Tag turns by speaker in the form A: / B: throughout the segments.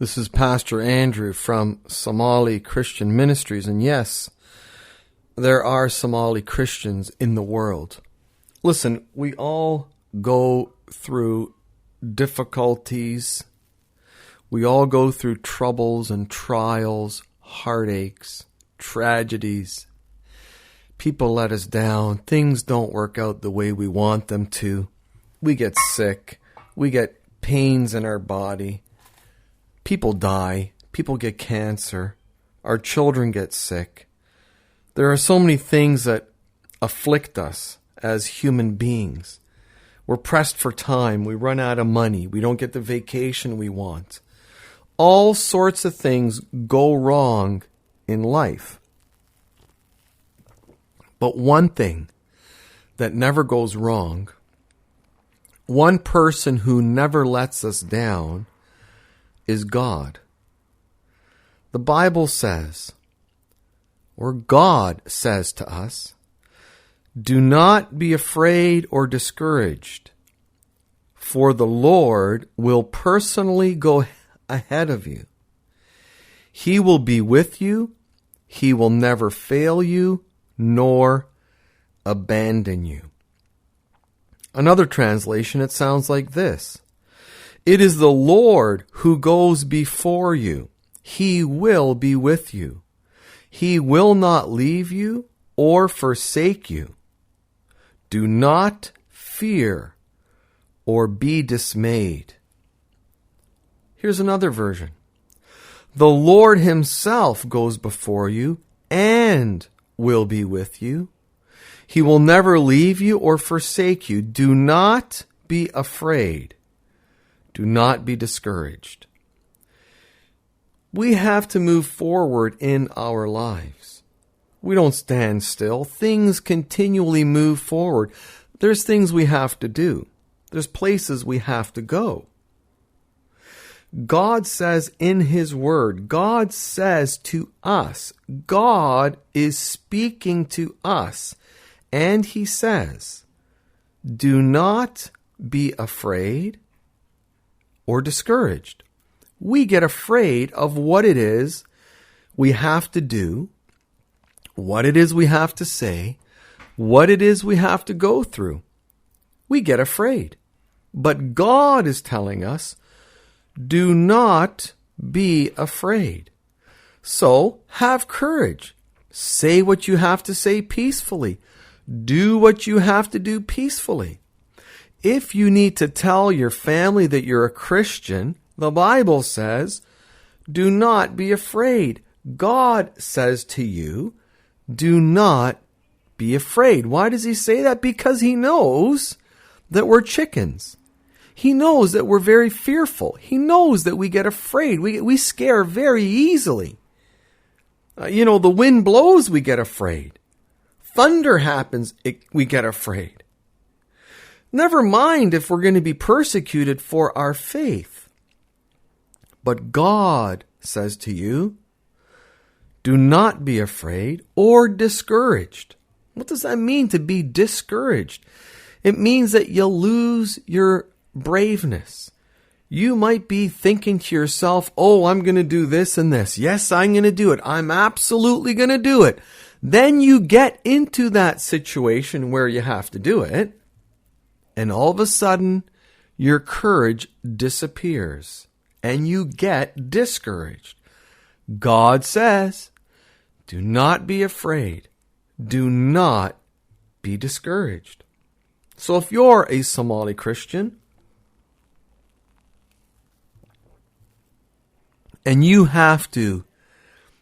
A: This is Pastor Andrew from Somali Christian Ministries, and yes, there are Somali Christians in the world. Listen, we all go through difficulties. We all go through troubles and trials, heartaches, tragedies. People let us down. Things don't work out the way we want them to. We get sick. We get pains in our body. People die. People get cancer. Our children get sick. There are so many things that afflict us as human beings. We're pressed for time. We run out of money. We don't get the vacation we want. All sorts of things go wrong in life. But one thing that never goes wrong, one person who never lets us down, is God. The Bible says, or God says to us, do not be afraid or discouraged, for the Lord will personally go ahead of you. He will be with you. He will never fail you, nor abandon you. Another translation, it sounds like this. It is the Lord who goes before you. He will be with you. He will not leave you or forsake you. Do not fear or be dismayed. Here's another version. The Lord himself goes before you and will be with you. He will never leave you or forsake you. Do not be afraid. Do not be discouraged. We have to move forward in our lives. We don't stand still. Things continually move forward. There's things we have to do. There's places we have to go. God says in His Word, God says to us, God is speaking to us, and He says, do not be afraid or discouraged. We get afraid of what it is we have to do, what it is we have to say, what it is we have to go through. We get afraid. But God is telling us, do not be afraid. So have courage. Say what you have to say peacefully. Do what you have to do peacefully. If you need to tell your family that you're a Christian, the Bible says, do not be afraid. God says to you, do not be afraid. Why does He say that? Because He knows that we're chickens. He knows that we're very fearful. He knows that we get afraid. We scare very easily. The wind blows, we get afraid. Thunder happens, we get afraid. Never mind if we're going to be persecuted for our faith. But God says to you, do not be afraid or discouraged. What does that mean to be discouraged? It means that you'll lose your braveness. You might be thinking to yourself, oh, I'm going to do this and this. Yes, I'm going to do it. I'm absolutely going to do it. Then you get into that situation where you have to do it. And all of a sudden, your courage disappears and you get discouraged. God says, do not be afraid. Do not be discouraged. So if you're a Somali Christian and you have to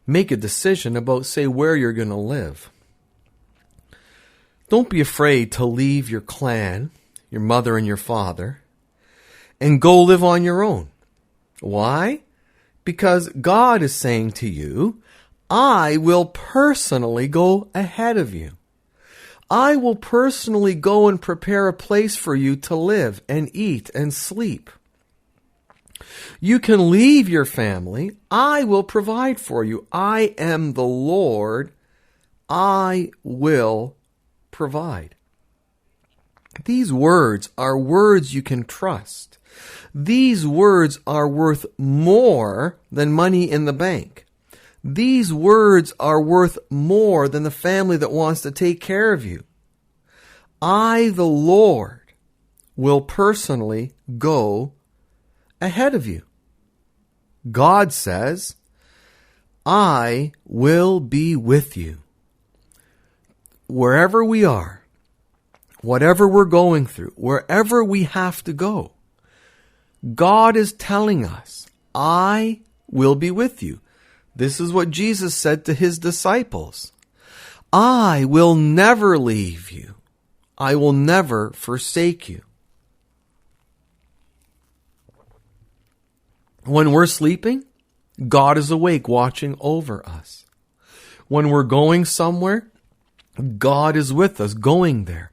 A: make a decision about, say, where you're going to live, don't be afraid to leave your clan, your mother and your father, and go live on your own. Why? Because God is saying to you, I will personally go ahead of you. I will personally go and prepare a place for you to live and eat and sleep. You can leave your family. I will provide for you. I am the Lord. I will provide. These words are words you can trust. These words are worth more than money in the bank. These words are worth more than the family that wants to take care of you. I, the Lord, will personally go ahead of you. God says, I will be with you. Wherever we are, whatever we're going through, wherever we have to go, God is telling us, I will be with you. This is what Jesus said to his disciples. I will never leave you. I will never forsake you. When we're sleeping, God is awake watching over us. When we're going somewhere, God is with us going there.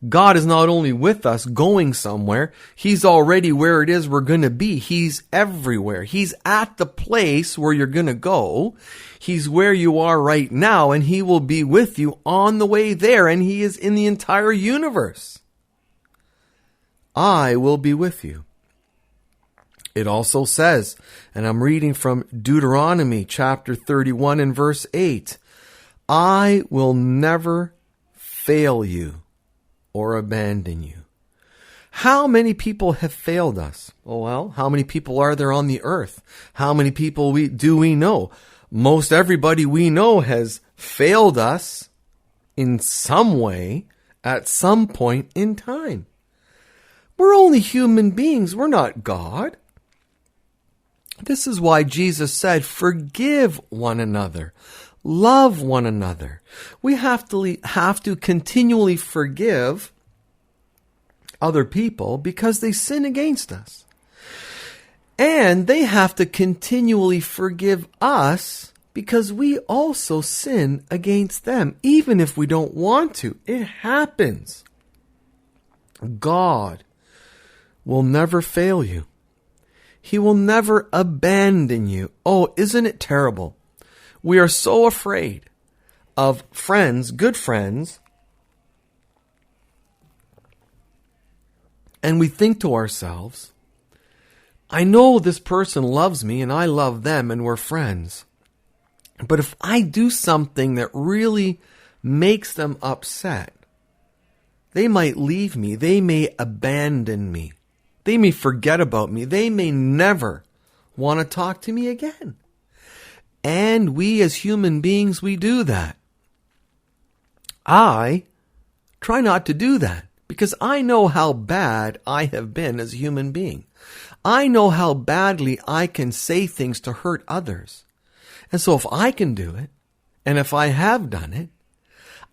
A: God is not only with us going somewhere, He's already where it is we're going to be. He's everywhere. He's at the place where you're going to go. He's where you are right now, and He will be with you on the way there, and He is in the entire universe. I will be with you. It also says, and I'm reading from Deuteronomy chapter 31 and verse 8, I will never fail you or abandon you. How many people have failed us? Oh, well, how many people are there on the earth? How many people do we know? Most everybody we know has failed us in some way at some point in time. We're only human beings. We're not God. This is why Jesus said, forgive one another. Love one another. We have to continually forgive other people because they sin against us. And they have to continually forgive us because we also sin against them, even if we don't want to. It happens. God will never fail you. He will never abandon you. Oh, isn't it terrible? We are so afraid of friends, good friends, and we think to ourselves, I know this person loves me and I love them and we're friends. But if I do something that really makes them upset, they might leave me. They may abandon me. They may forget about me. They may never want to talk to me again. And we as human beings, we do that. I try not to do that because I know how bad I have been as a human being. I know how badly I can say things to hurt others. And so if I can do it, and if I have done it,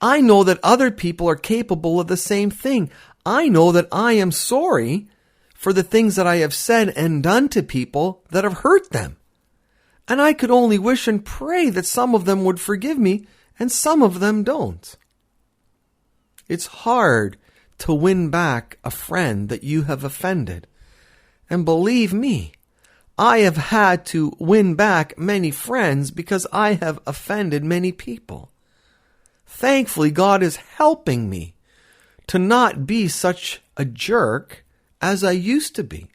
A: I know that other people are capable of the same thing. I know that I am sorry for the things that I have said and done to people that have hurt them. And I could only wish and pray that some of them would forgive me and some of them don't. It's hard to win back a friend that you have offended. And believe me, I have had to win back many friends because I have offended many people. Thankfully, God is helping me to not be such a jerk as I used to be.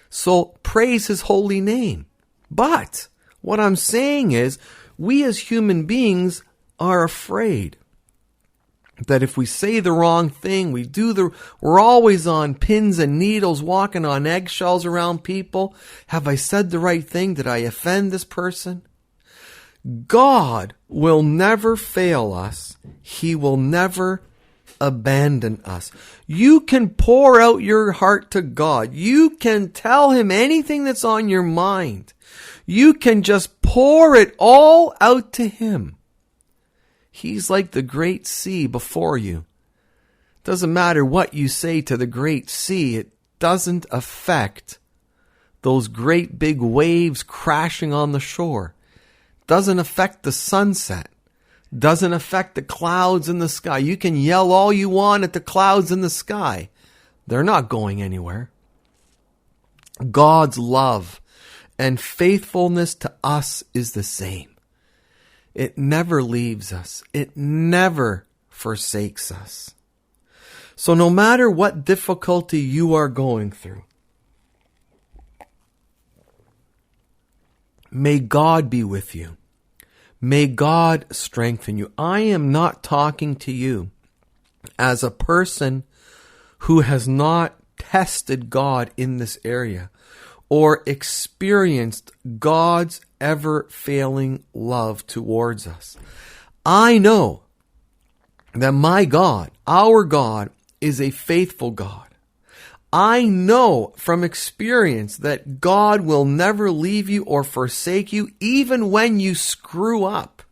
A: So praise His holy name. But what I'm saying is, we as human beings are afraid that if we say the wrong thing, we're always on pins and needles, walking on eggshells around people. Have I said the right thing? Did I offend this person? God will never fail us. He will never abandon us. You can pour out your heart to God. You can tell Him anything that's on your mind. You can just pour it all out to Him. He's like the great sea before you. Doesn't matter what you say to the great sea, it doesn't affect those great big waves crashing on the shore. Doesn't affect the sunset. Doesn't affect the clouds in the sky. You can yell all you want at the clouds in the sky. They're not going anywhere. God's love and faithfulness to us is the same. It never leaves us. It never forsakes us. So no matter what difficulty you are going through, May God be with you. May God strengthen you. I am not talking to you as a person who has not tested God in this area or experienced God's ever-failing love towards us. I know that my God, our God, is a faithful God. I know from experience that God will never leave you or forsake you, even when you screw up,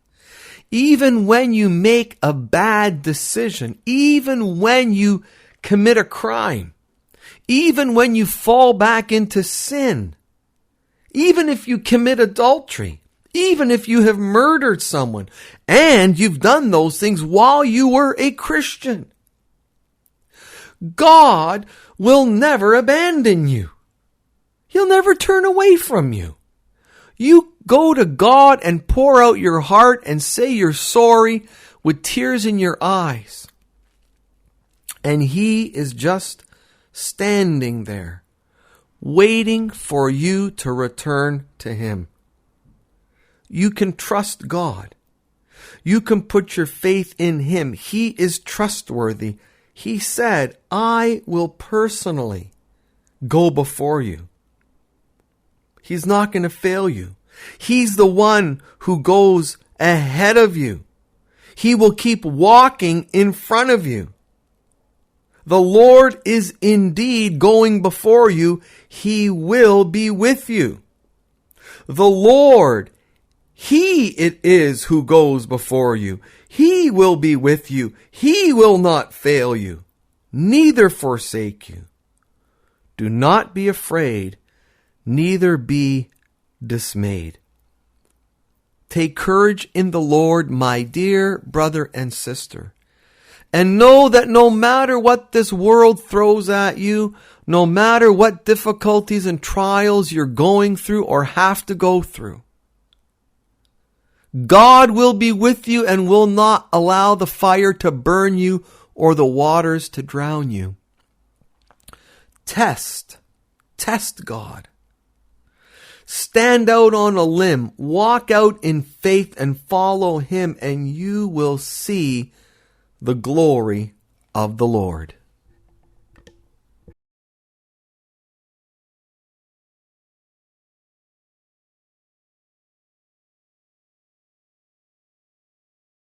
A: even when you make a bad decision, even when you commit a crime, even when you fall back into sin, even if you commit adultery, even if you have murdered someone, and you've done those things while you were a Christian. God will never abandon you. He'll never turn away from you. You go to God and pour out your heart and say you're sorry with tears in your eyes. And He is just standing there, waiting for you to return to Him. You can trust God. You can put your faith in Him. He is trustworthy. He said, I will personally go before you. He's not going to fail you. He's the one who goes ahead of you. He will keep walking in front of you. The Lord is indeed going before you. He will be with you. The Lord, He it is who goes before you. He will be with you. He will not fail you, neither forsake you. Do not be afraid, neither be dismayed. Take courage in the Lord, my dear brother and sister, and know that no matter what this world throws at you, no matter what difficulties and trials you're going through or have to go through, God will be with you and will not allow the fire to burn you or the waters to drown you. Test God. Stand out on a limb, walk out in faith and follow Him, and you will see the glory of the Lord.